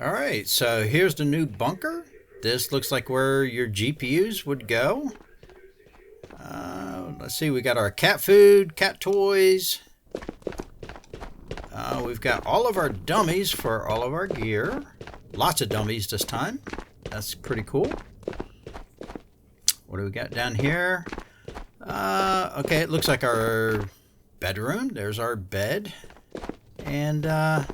Alright, so here's the new bunker. This looks like where your GPUs would go. Let's see, we got our cat food, cat toys. We've got all of our dummies for all of our gear. Lots of dummies this time. That's pretty cool. What do we got down here? Okay, it looks like our bedroom. There's our bed. And oh,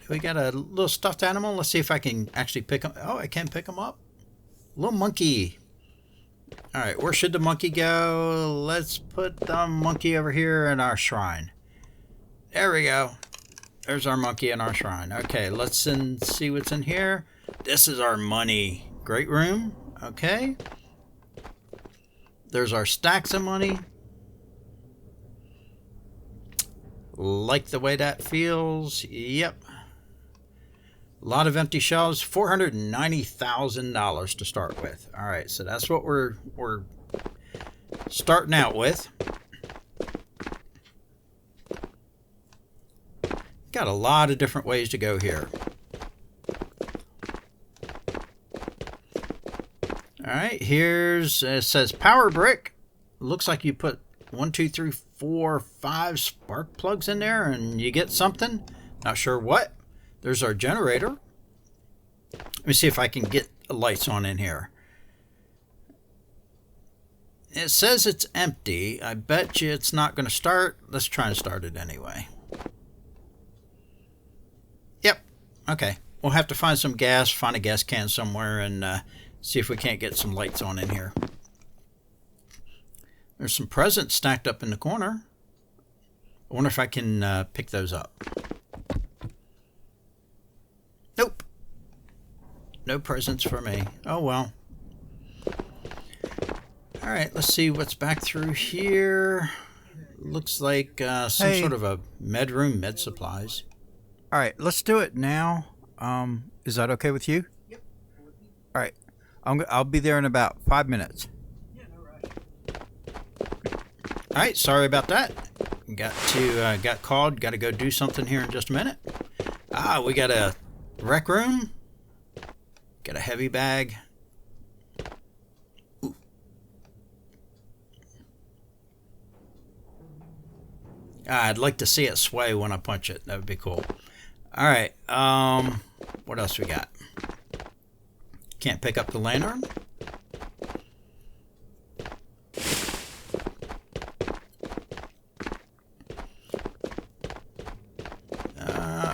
we got a little stuffed animal. Let's see if I can actually pick him. Oh, I can pick him up. Little monkey. All right, where should the monkey go? Let's put the monkey over here in our shrine. There we go. There's our monkey in our shrine. Okay, let's see what's in here. This is our money. Great room. Okay. There's our stacks of money. Like the way that feels. Yep. A lot of empty shelves. $490,000 to start with. All right, so that's what we're starting out with. Got a lot of different ways to go here. All right, here's it says power brick. Looks like you put 1, 2, 3, 4, 5 spark plugs in there and you get something. Not sure what. There's our generator. Let me see if I can get lights on in here. It says it's empty. I bet you it's not going to start. Let's try and start it anyway. Yep. Okay. We'll have to find some gas, find a gas can somewhere, and see if we can't get some lights on in here. There's some presents stacked up in the corner. I wonder if I can pick those up. Nope. No presents for me. Oh well. Alright, let's see what's back through here. Looks like some sort of a med room, med supplies. Alright, let's do it now. Is that okay with you? Yep. Alright. I'll be there in about 5 minutes. Yeah, no rush. Alright, sorry about that. Got called. Got to go do something here in just a minute. We got a rec room. Got a heavy bag. Ooh. I'd like to see it sway when I punch it. That would be cool. All right. What else we got? Can't pick up the lantern.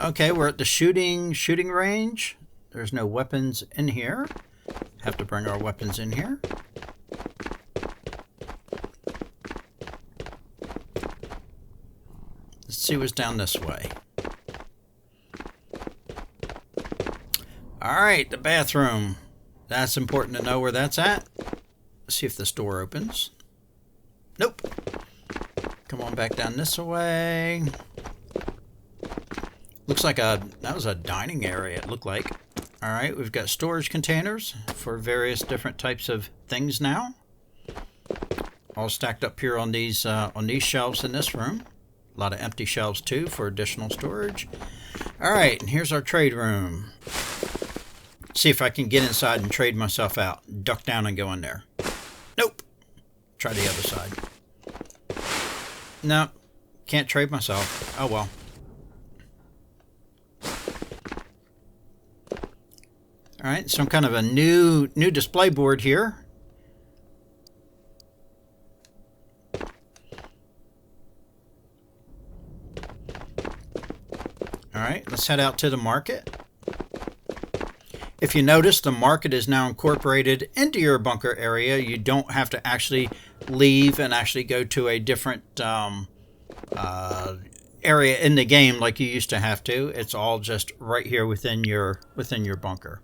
Okay, we're at the shooting range. There's no weapons in here. Have to bring our weapons in here. Let's see what's down this way. Alright, the bathroom. That's important to know where that's at. Let's see if this door opens. Nope. Come on back down this way. Looks like that was a dining area, it looked like. Alright, we've got storage containers for various different types of things now. All stacked up here on these shelves in this room. A lot of empty shelves too for additional storage. Alright, and here's our trade room. See if I can get inside and trade myself out. Duck down and go in there. Nope. Try the other side. No, can't trade myself. Oh well. Alright, some kind of a new display board here. Alright, let's head out to the market. If you notice, the market is now incorporated into your bunker area. You don't have to actually leave and actually go to a different area in the game like you used to have to. It's all just right here within your bunker.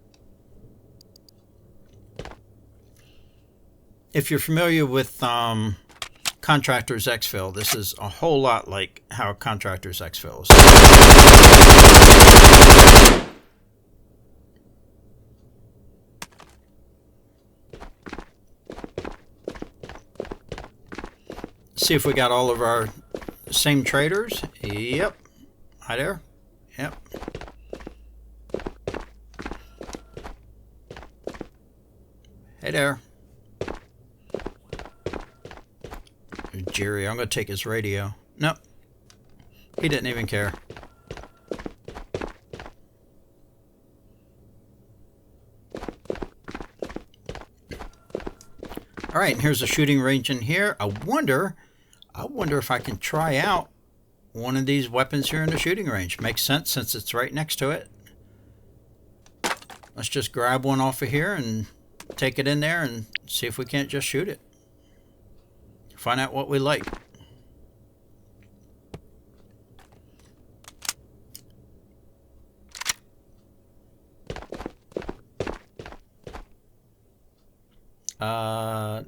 If you're familiar with Contractor's Exfil, this is a whole lot like how Contractor's Exfil is. See if we got all of our same traders. Yep. Hi there. Yep. Hey there. Jerry, I'm going to take his radio. Nope. He didn't even care. All right, and here's a shooting range in here. I wonder if I can try out one of these weapons here in the shooting range. Makes sense since it's right next to it. Let's just grab one off of here and take it in there and see if we can't just shoot it. Find out what we like.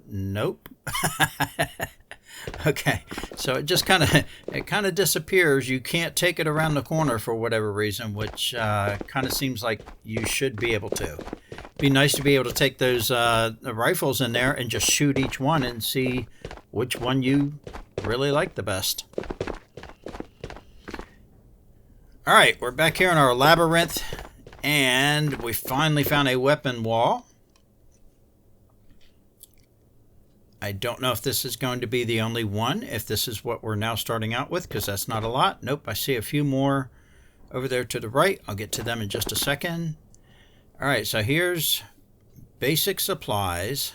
Nope. Okay, so it just kind of disappears. You can't take it around the corner for whatever reason, which kind of seems like you should be able to. Be nice to be able to take those rifles in there and just shoot each one and see which one you really like the best. All right, we're back here in our labyrinth, and we finally found a weapon wall. I don't know if this is going to be the only one, if this is what we're now starting out with, because that's not a lot. Nope, I see a few more over there to the right. I'll get to them in just a second. All right, so here's basic supplies.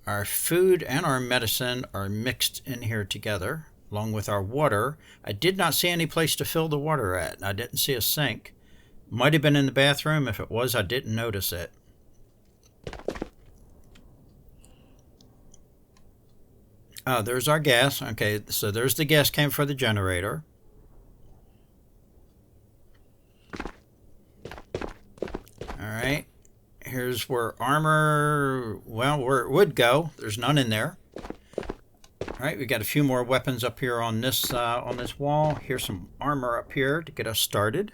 Our food and our medicine are mixed in here together, along with our water. I did not see any place to fill the water at. I didn't see a sink. Might have been in the bathroom. If it was, I didn't notice it. Oh, there's our gas. Okay, so there's the gas can for the generator. All right, here's where armor, well, where it would go. There's none in there. All right, we got a few more weapons up here on this wall. Here's some armor up here to get us started.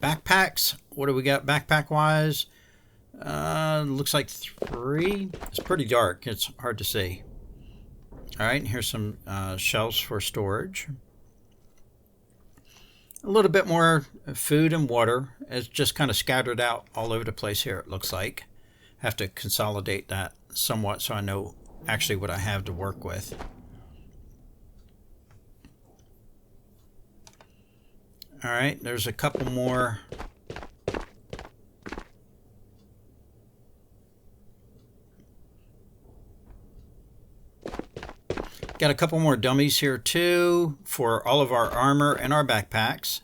Backpacks. What do we got backpack-wise? Looks like 3. It's pretty dark. It's hard to see. All right, and here's some shelves for storage. A little bit more food and water. It's just kind of scattered out all over the place here, it looks like. Have to consolidate that somewhat so I know actually what I have to work with. All right, there's a couple more. Got a couple more dummies here too for all of our armor and our backpacks.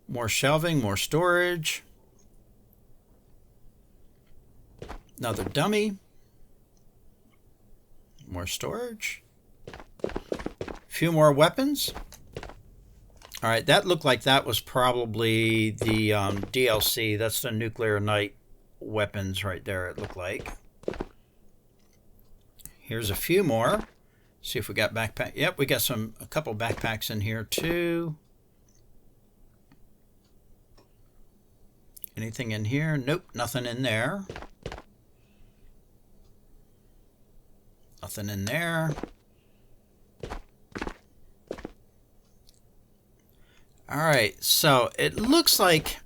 More shelving, more storage. Another dummy. More storage. A few more weapons. All right, that looked like that was probably the DLC. That's the Nuclear Night weapons right there, it looked like. Here's a few more. See if we got backpack. Yep, we got a couple backpacks in here too. Anything in here? Nope, nothing in there. Nothing in there. All right, so it looks like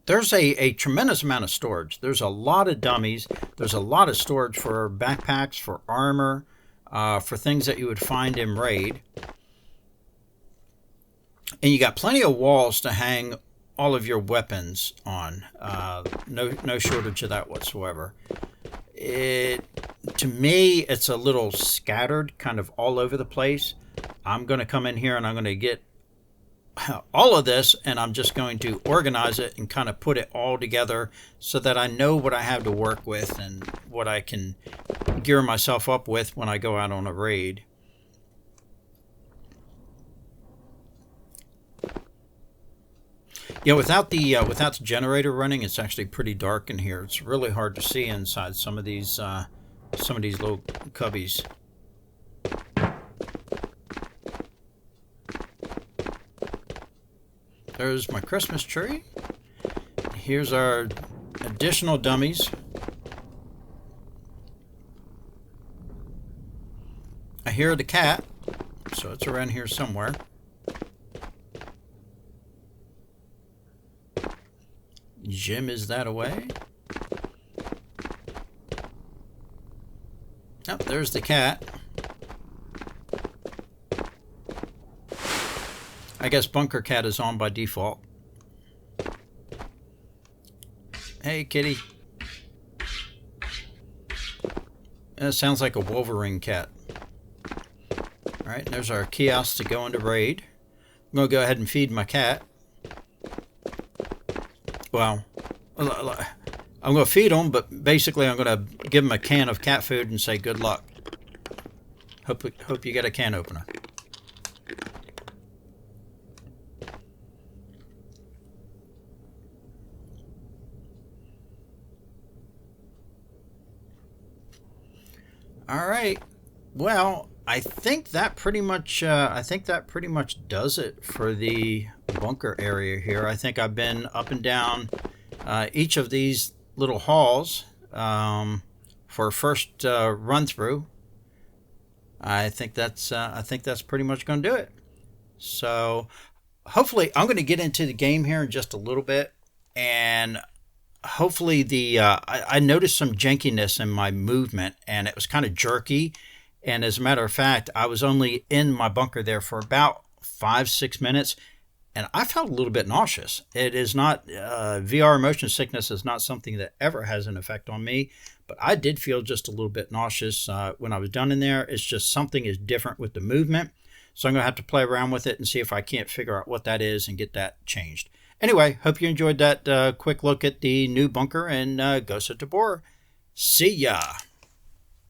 there's a tremendous amount of storage. There's a lot of dummies. There's a lot of storage for backpacks, for armor, for things that you would find in Raid. And you got plenty of walls to hang all of your weapons on. No shortage of that whatsoever. To me, it's a little scattered, kind of all over the place. I'm going to come in here and I'm going to get all of this, and I'm just going to organize it and kind of put it all together so that I know what I have to work with and what I can gear myself up with when I go out on a raid. Yeah, without the generator running, it's actually pretty dark in here. It's really hard to see inside some of these little cubbies. There's my Christmas tree. Here's our additional dummies. I hear the cat. So it's around here somewhere. Jim is that away? Oh, there's the cat. I guess Bunker Cat is on by default. Hey, kitty. That sounds like a Wolverine cat. Alright, there's our kiosk to go into raid. I'm going to go ahead and feed my cat. Well, I'm going to feed him, but basically I'm going to give him a can of cat food and say good luck. Hope you get a can opener. All right. Well, I think that pretty much does it for the bunker area here. I think I've been up and down each of these little halls for a first run through. I think that's pretty much going to do it. So hopefully I'm going to get into the game here in just a little bit, and hopefully I noticed some jankiness in my movement, and it was kind of jerky. And as a matter of fact, I was only in my bunker there for about 5-6 minutes, and I felt a little bit nauseous. It is not VR motion sickness is not something that ever has an effect on me, but I did feel just a little bit nauseous when I was done in there. It's just something is different with the movement, so I'm going to have to play around with it and see if I can't figure out what that is and get that changed. Anyway, hope you enjoyed that quick look at the new bunker and Ghost of Tabor. See ya!